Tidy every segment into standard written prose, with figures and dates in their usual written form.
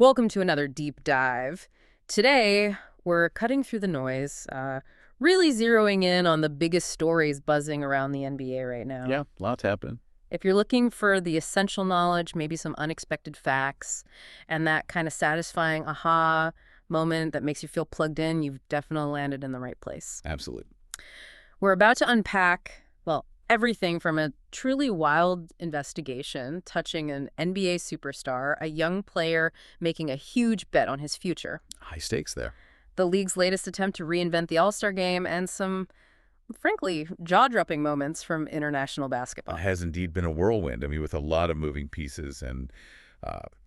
Welcome to another deep dive. Today, we're cutting through the noise, really zeroing in on the biggest stories buzzing around the NBA right now. Yeah, lots happening. If you're looking for the essential knowledge, maybe some unexpected facts, and that kind of satisfying aha moment that makes you feel plugged in, you've definitely landed in the right place. Absolutely. We're about to unpack, well, everything from a truly wild investigation touching an NBA superstar, a young player making a huge bet on his future, High stakes there. the league's latest attempt to reinvent the All-Star game, and some, frankly, jaw-dropping moments from international basketball. It has indeed been a whirlwind. I mean, with a lot of moving pieces and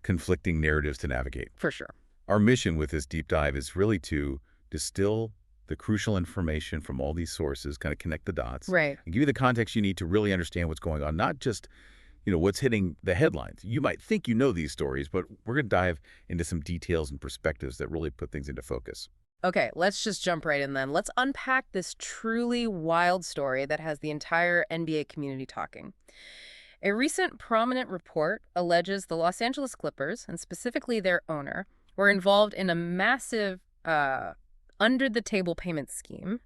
conflicting narratives to navigate. For sure. Our mission with this deep dive is really to distill the crucial information from all these sources, kind of connect the dots, Right. and give you the context you need to really understand what's going on, not just, what's hitting the headlines. You might think you know these stories, but we're going to dive into some details and perspectives that really put things into focus. Okay, let's just jump right in then. Let's unpack this truly wild story that has the entire NBA community talking. A recent prominent report alleges the Los Angeles Clippers, and specifically their owner, were involved in a massive under-the-table payment scheme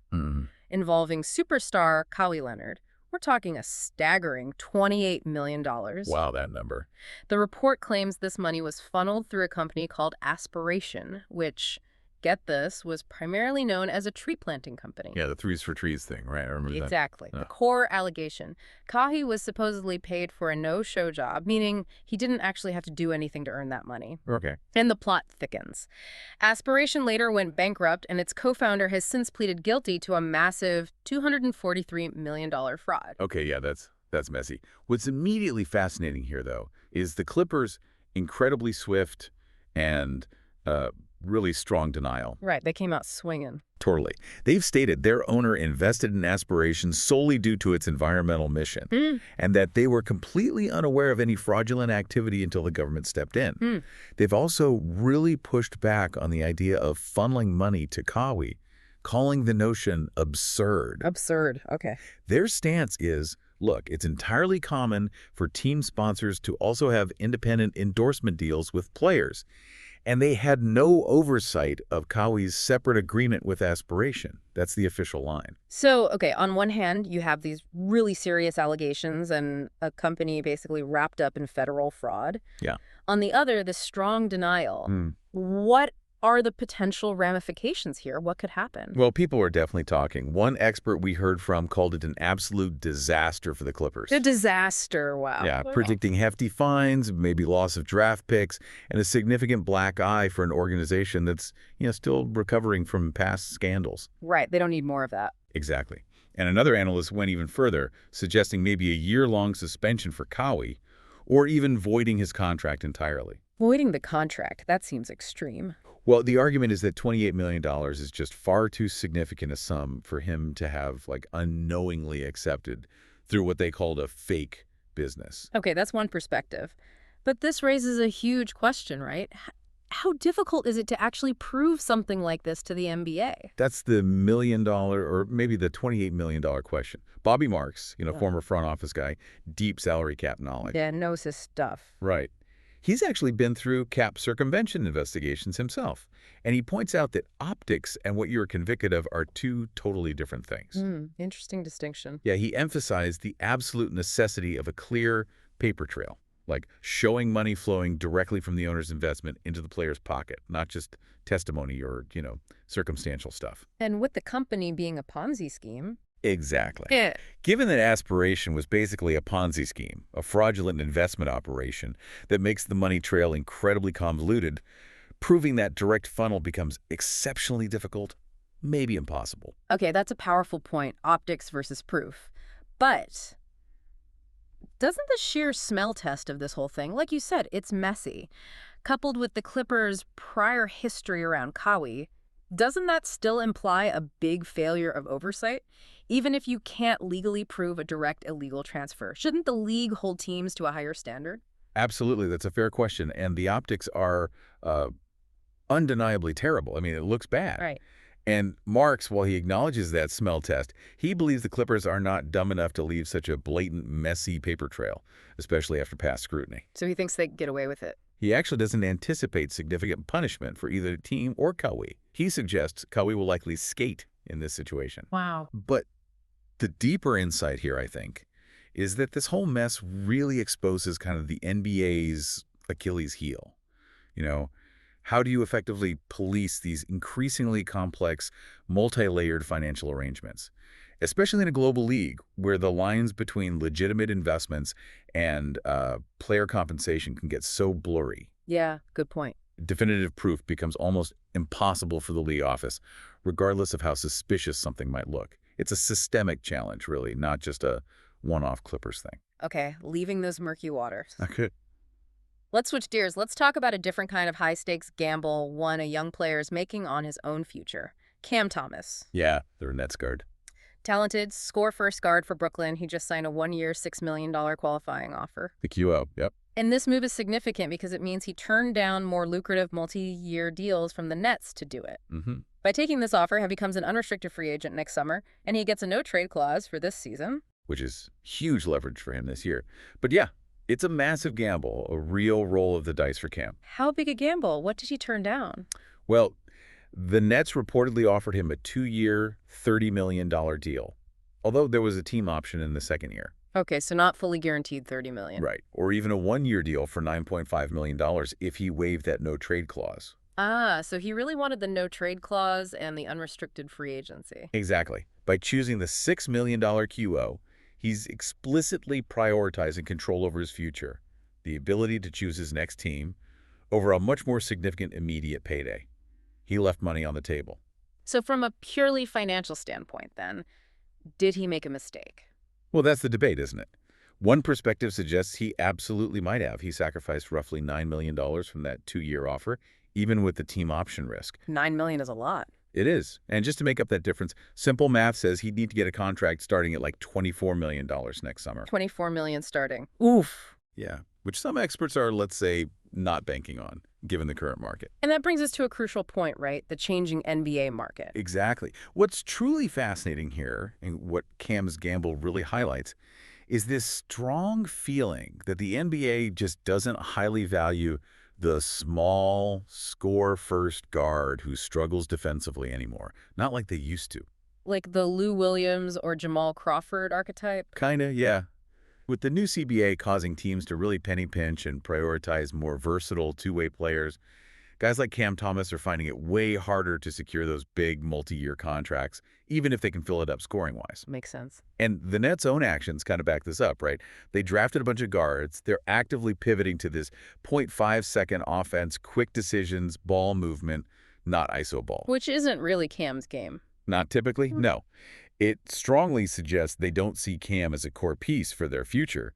involving superstar Kawhi Leonard. We're talking a staggering $28 million. Wow, that number. The report claims this money was funneled through a company called Aspiration, which, get this, was primarily known as a tree planting company. Yeah, the threes for trees thing, right? I remember that. Exactly. Yeah. The core allegation. Kawhi was supposedly paid for a no-show job, meaning he didn't actually have to do anything to earn that money. Okay. And the plot thickens. Aspiration later went bankrupt, and its co-founder has since pleaded guilty to a massive $243 million fraud. Okay, yeah, that's messy. What's immediately fascinating here, though, is the Clippers' incredibly swift and really strong denial. Right, they came out swinging. Totally. They've stated their owner invested in Aspiration solely due to its environmental mission, and that they were completely unaware of any fraudulent activity until the government stepped in. They've also really pushed back on the idea of funneling money to Kawhi, calling the notion absurd. Absurd, okay. Their stance is, look, it's entirely common for team sponsors to also have independent endorsement deals with players, and they had no oversight of Kawhi's separate agreement with Aspiration. That's the official line. So, okay, on one hand, you have these really serious allegations and a company basically wrapped up in federal fraud. Yeah. On the other, the strong denial. What are the potential ramifications here? What could happen? Well, people are definitely talking. One expert we heard from called it an absolute disaster for the Clippers. A disaster, wow. Yeah, predicting hefty fines, maybe loss of draft picks, and a significant black eye for an organization that's, still recovering from past scandals. Right, they don't need more of that. Exactly. And another analyst went even further, suggesting maybe a year-long suspension for Kawhi, or even voiding his contract entirely. Voiding the contract, that seems extreme. Well, the argument is that $28 million is just far too significant a sum for him to have, unknowingly accepted through what they called a fake business. Okay, that's one perspective. But this raises a huge question, right? How difficult is it to actually prove something like this to the NBA? That's the $1 million or maybe the $28 million question. Bobby Marks, former front office guy, deep salary cap knowledge. Yeah, knows his stuff. Right. He's actually been through cap-circumvention investigations himself, and he points out that optics and what you're convicted of are two totally different things. Interesting distinction. Yeah, he emphasized the absolute necessity of a clear paper trail, like showing money flowing directly from the owner's investment into the player's pocket, not just testimony or, circumstantial stuff. And with the company being a Ponzi scheme. Exactly. Yeah. Given that Aspiration was basically a Ponzi scheme, a fraudulent investment operation that makes the money trail incredibly convoluted, proving that direct funnel becomes exceptionally difficult, maybe impossible. Okay, that's a powerful point, optics versus proof. But doesn't the sheer smell test of this whole thing, like you said, it's messy, coupled with the Clippers' prior history around Kawhi, doesn't that still imply a big failure of oversight? Even if you can't legally prove a direct illegal transfer, shouldn't the league hold teams to a higher standard? Absolutely. That's a fair question. And the optics are undeniably terrible. I mean, it looks bad. Right. And Marks, while he acknowledges that smell test, he believes the Clippers are not dumb enough to leave such a blatant, messy paper trail, especially after past scrutiny. So he thinks they get away with it. He actually doesn't anticipate significant punishment for either the team or Kawhi. He suggests Kawhi will likely skate in this situation. Wow. But the deeper insight here, I think, is that this whole mess really exposes kind of the NBA's Achilles heel. You know, how do you effectively police these increasingly complex, multi-layered financial arrangements? Especially in a global league where the lines between legitimate investments and player compensation can get so blurry. Yeah, good point. Definitive proof becomes almost impossible for the league office, regardless of how suspicious something might look. It's a systemic challenge, really, not just a one-off Clippers thing. Okay, leaving those murky waters. Okay. Let's switch gears. Let's talk about a different kind of high-stakes gamble one a young player is making on his own future. Cam Thomas. Yeah, they're a Nets guard. Talented, score-first guard for Brooklyn. He just signed a one-year, $6 million qualifying offer. The QO, yep. And this move is significant because it means he turned down more lucrative multi-year deals from the Nets to do it. By taking this offer, he becomes an unrestricted free agent next summer, and he gets a no-trade clause for this season. Which is huge leverage for him this year. But yeah, it's a massive gamble, a real roll of the dice for Cam. How big a gamble? What did he turn down? Well, the Nets reportedly offered him a 2-year, $30 million deal, although there was a team option in the second year. Okay, so not fully guaranteed $30 million. Right, or even a 1-year deal for $9.5 million if he waived that no-trade clause. Ah, so he really wanted the no-trade clause and the unrestricted free agency. Exactly. By choosing the $6 million QO, he's explicitly prioritizing control over his future, the ability to choose his next team, over a much more significant immediate payday. He left money on the table. So from a purely financial standpoint, then, did he make a mistake? Well, that's the debate, isn't it? One perspective suggests he absolutely might have. He sacrificed roughly $9 million from that 2-year offer, even with the team option risk. $9 million is a lot. It is. And just to make up that difference, simple math says he'd need to get a contract starting at like $24 million next summer. $24 million starting. Oof. Yeah, which some experts are, let's say, not banking on, given the current market. And that brings us to a crucial point, right? The changing NBA market. Exactly. What's truly fascinating here, and what Cam's gamble really highlights, is this strong feeling that the NBA just doesn't highly value the small, score-first guard who struggles defensively anymore. Not like they used to. Like the Lou Williams or Jamal Crawford archetype? Kinda, yeah. With the new CBA causing teams to really penny pinch and prioritize more versatile two-way players, guys like Cam Thomas are finding it way harder to secure those big multi-year contracts, even if they can fill it up scoring-wise. Makes sense. And the Nets' own actions kind of back this up, right? They drafted a bunch of guards. They're actively pivoting to this 0.5-second offense, quick decisions, ball movement, not ISO ball. Which isn't really Cam's game. Not typically? No. It strongly suggests they don't see Cam as a core piece for their future,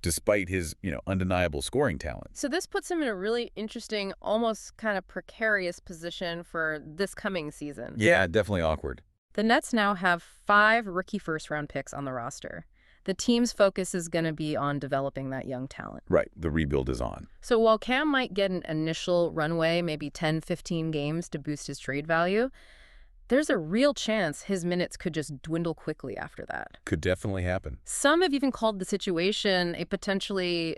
despite his, undeniable scoring talent. So this puts him in a really interesting, almost kind of precarious position for this coming season. Yeah, definitely awkward. The Nets now have 5 rookie first-round picks on the roster. The team's focus is going to be on developing that young talent. Right. The rebuild is on. So while Cam might get an initial runway, maybe 10, 15 games to boost his trade value, there's a real chance his minutes could just dwindle quickly after that. Could definitely happen. Some have even called the situation a potentially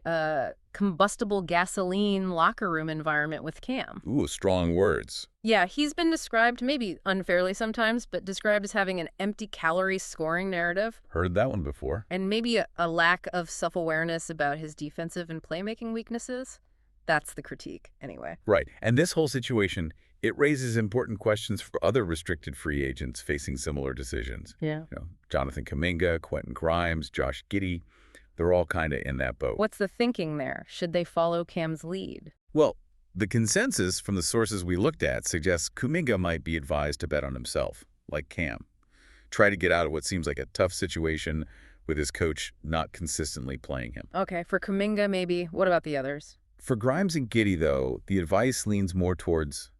combustible gasoline locker room environment with Cam. Ooh, strong words. Yeah, he's been described, maybe unfairly sometimes, but described as having an empty calorie scoring narrative. Heard that one before. And maybe a lack of self-awareness about his defensive and playmaking weaknesses. That's the critique, anyway. Right. And this whole situation, it raises important questions for other restricted free agents facing similar decisions. Yeah. Jonathan Kuminga, Quentin Grimes, Josh Giddey, they're all kind of in that boat. What's the thinking there? Should they follow Cam's lead? Well, the consensus from the sources we looked at suggests Kuminga might be advised to bet on himself, like Cam. Try to get out of what seems like a tough situation with his coach not consistently playing him. Okay, for Kuminga maybe. What about the others? For Grimes and Giddey, though, the advice leans more towards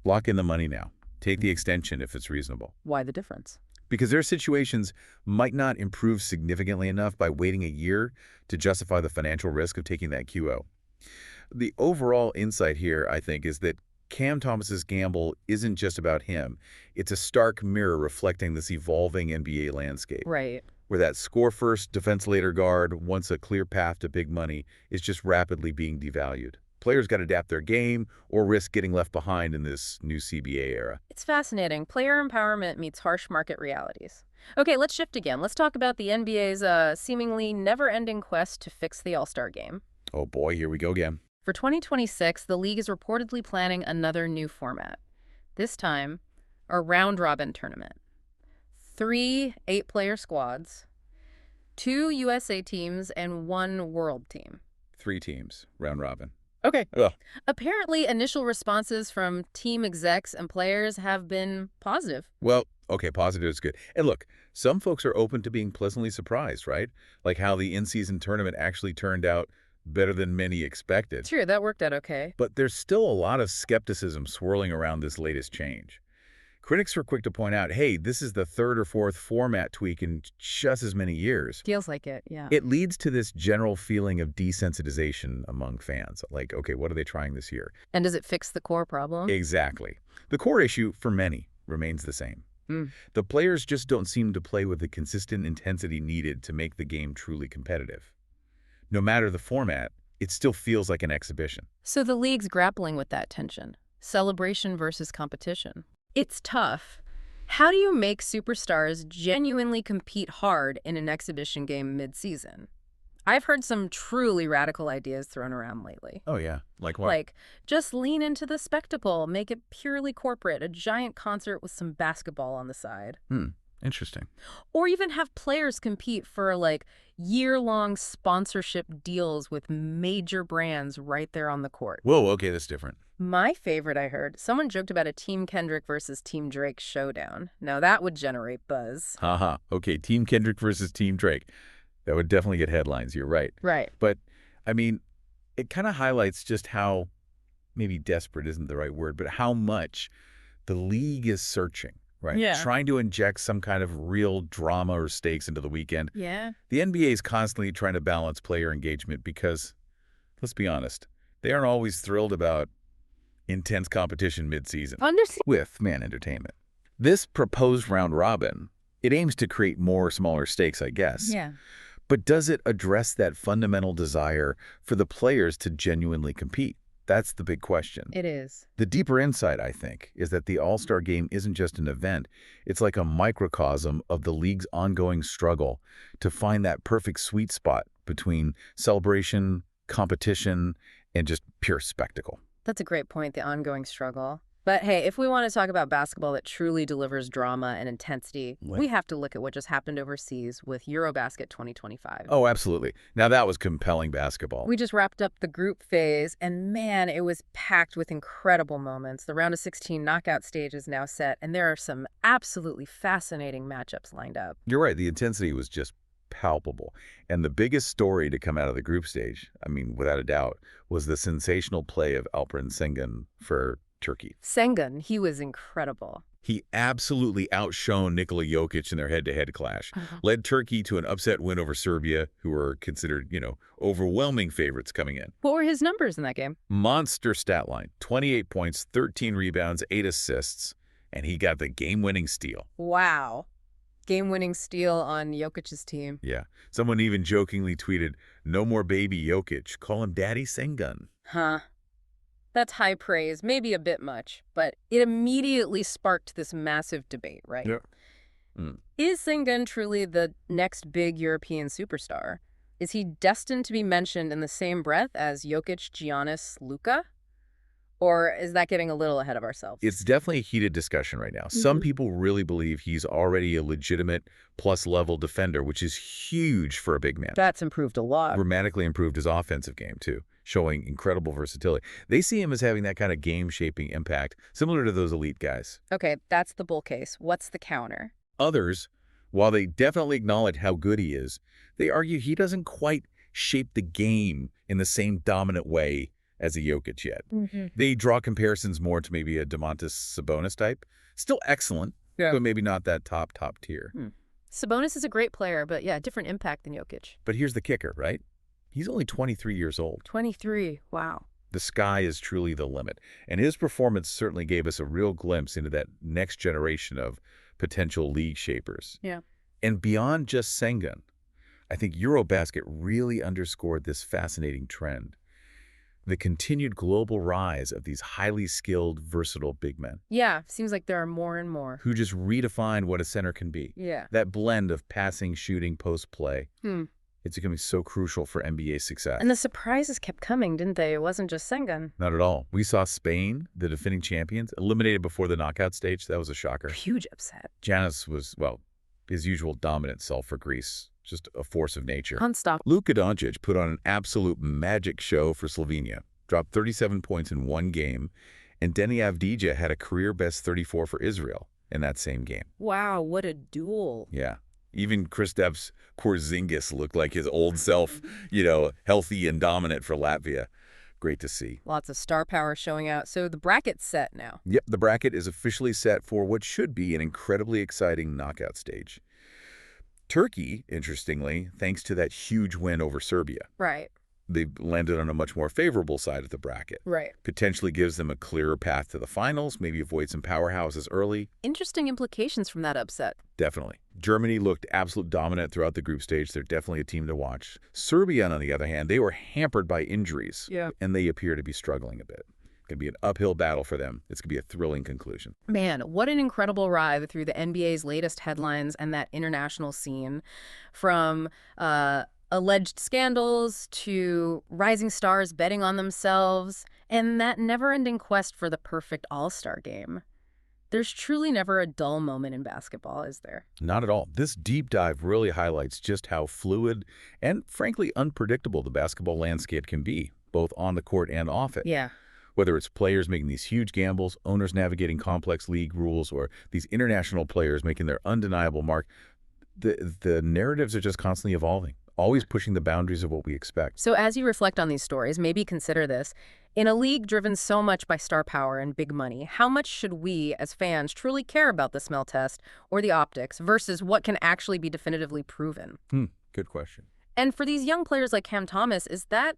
lock in the money now. Take the extension if it's reasonable. Why the difference? Because their situations might not improve significantly enough by waiting a year to justify the financial risk of taking that QO. The overall insight here, I think, is that Cam Thomas's gamble isn't just about him. It's a stark mirror reflecting this evolving NBA landscape. Right. Where that score-first, defense-later guard, once a clear path to big money, is just rapidly being devalued. Players got to adapt their game or risk getting left behind in this new CBA era. It's fascinating. Player empowerment meets harsh market realities. Okay, let's shift again. Let's talk about the NBA's seemingly never-ending quest to fix the All-Star game. Oh boy, here we go again. For 2026, the league is reportedly planning another new format. This time, a round-robin tournament. 3 8-player squads, 2 USA teams, and 1 world team. 3 teams, round robin. Okay. Ugh. Apparently, initial responses from team execs and players have been positive. Well, okay, positive is good. And look, some folks are open to being pleasantly surprised, right? Like how the in-season tournament actually turned out better than many expected. Sure, that worked out okay. But there's still a lot of skepticism swirling around this latest change. Critics are quick to point out, hey, this is the 3rd or 4th format tweak in just as many years. Feels like it, yeah. It leads to this general feeling of desensitization among fans. Like, okay, what are they trying this year? And does it fix the core problem? Exactly. The core issue, for many, remains the same. The players just don't seem to play with the consistent intensity needed to make the game truly competitive. No matter the format, it still feels like an exhibition. So the league's grappling with that tension. Celebration versus competition. It's tough. How do you make superstars genuinely compete hard in an exhibition game mid-season? I've heard some truly radical ideas thrown around lately. Oh, yeah. Like what? Like, just lean into the spectacle, make it purely corporate, a giant concert with some basketball on the side. Interesting. Or even have players compete for, like, year-long sponsorship deals with major brands right there on the court. Whoa, okay, that's different. My favorite, I heard, someone joked about a Team Kendrick versus Team Drake showdown. Now that would generate buzz. Haha. Okay, Team Kendrick versus Team Drake. That would definitely get headlines. You're right. Right. But, I mean, it kind of highlights just how, maybe desperate isn't the right word, but how much the league is searching, right? Yeah. Trying to inject some kind of real drama or stakes into the weekend. Yeah. The NBA is constantly trying to balance player engagement because, let's be honest, they aren't always thrilled about intense competition mid-season with fan entertainment. This proposed round robin, it aims to create more smaller stakes, I guess. Yeah. But does it address that fundamental desire for the players to genuinely compete? That's the big question. It is. The deeper insight, I think, is that the All-Star Game isn't just an event. It's like a microcosm of the league's ongoing struggle to find that perfect sweet spot between celebration, competition, and just pure spectacle. That's a great point, the ongoing struggle. But hey, if we want to talk about basketball that truly delivers drama and intensity, we have to look at what just happened overseas with Eurobasket 2025. Oh, absolutely. Now that was compelling basketball. We just wrapped up the group phase, and man, it was packed with incredible moments. The round of 16 knockout stage is now set, and there are some absolutely fascinating matchups lined up. You're right. The intensity was just palpable. And the biggest story to come out of the group stage, I mean, without a doubt, was the sensational play of Alperen Sengun for Turkey. Sengun, he was incredible. He absolutely outshone Nikola Jokic in their head-to-head clash, led Turkey to an upset win over Serbia, who were considered, overwhelming favorites coming in. What were his numbers in that game? Monster stat line, 28 points, 13 rebounds, 8 assists, and he got the game-winning steal. Wow. Game-winning steal on Jokic's team. Yeah. Someone even jokingly tweeted, "No more baby Jokic, call him Daddy Sengun." Huh. That's high praise, maybe a bit much, but it immediately sparked this massive debate, right? Yeah. Is Sengun truly the next big European superstar? Is he destined to be mentioned in the same breath as Jokic, Giannis, Luka? Or is that getting a little ahead of ourselves? It's definitely a heated discussion right now. Some people really believe he's already a legitimate plus-level defender, which is huge for a big man. That's improved a lot. Dramatically improved his offensive game, too, showing incredible versatility. They see him as having that kind of game-shaping impact, similar to those elite guys. Okay, that's the bull case. What's the counter? Others, while they definitely acknowledge how good he is, they argue he doesn't quite shape the game in the same dominant way as a Jokic yet. They draw comparisons more to maybe a Domantas Sabonis type. Still excellent, but maybe not that top tier. Sabonis is a great player, but yeah, different impact than Jokic. But here's the kicker, right? He's only 23 years old. 23, wow. The sky is truly the limit. And his performance certainly gave us a real glimpse into that next generation of potential league shapers. Yeah. And beyond just Sengun, I think Eurobasket really underscored this fascinating trend. the continued global rise of these highly skilled, versatile big men Yeah, seems like there are more and more. who just redefined what a center can be. Yeah. That blend of passing, shooting, post-play, Hmm. it's becoming so crucial for NBA success. And the surprises kept coming, didn't they? It wasn't just Sengun. Not at all. We saw Spain, the defending champions, eliminated before the knockout stage. That was a shocker. Huge upset. Giannis was, well, his usual dominant self for Greece. Just a force of nature. Unstoppable. Luka Doncic put on an absolute magic show for Slovenia. Dropped 37 points in one game. And Deni Avdija had a career-best 34 for Israel in that same game. Wow, what a duel. Yeah. Even Kristaps Porzingis looked like his old self, healthy and dominant for Latvia. Great to see. Lots of star power showing out. So the bracket's set now. Yep, the bracket is officially set for what should be an incredibly exciting knockout stage. Turkey, interestingly, thanks to that huge win over Serbia, Right. they've landed on a much more favorable side of the bracket. Right. Potentially gives them a clearer path to the finals, maybe avoid some powerhouses early. Interesting implications from that upset. Definitely. Germany looked absolute dominant throughout the group stage. They're definitely a team to watch. Serbia, on the other hand, they were hampered by injuries. Yeah. And they appear to be struggling a bit. Going to be an uphill battle for them. It's going to be a thrilling conclusion. Man, what an incredible ride through the NBA's latest headlines and that international scene. From alleged scandals to rising stars betting on themselves and that never-ending quest for the perfect all-star game. There's truly never a dull moment in basketball, is there? Not at all. This deep dive really highlights just how fluid and, frankly, unpredictable the basketball landscape can be, both on the court and off it. Yeah. Whether it's players making these huge gambles, owners navigating complex league rules, or these international players making their undeniable mark, the narratives are just constantly evolving, always pushing the boundaries of what we expect. So as you reflect on these stories, maybe consider this. In a league driven so much by star power and big money, how much should we, as fans, truly care about the smell test or the optics versus what can actually be definitively proven? Good question. And for these young players like Cam Thomas, is that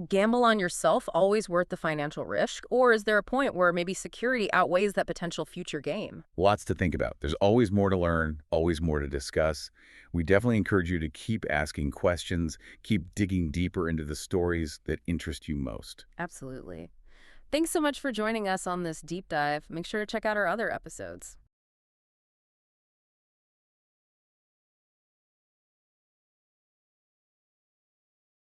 gamble on yourself always worth the financial risk? Or is there a point where maybe security outweighs that potential future gain? Lots to think about. There's always more to learn, always more to discuss. We definitely encourage you to keep asking questions, keep digging deeper into the stories that interest you most. Absolutely. Thanks so much for joining us on this deep dive. Make sure to check out our other episodes.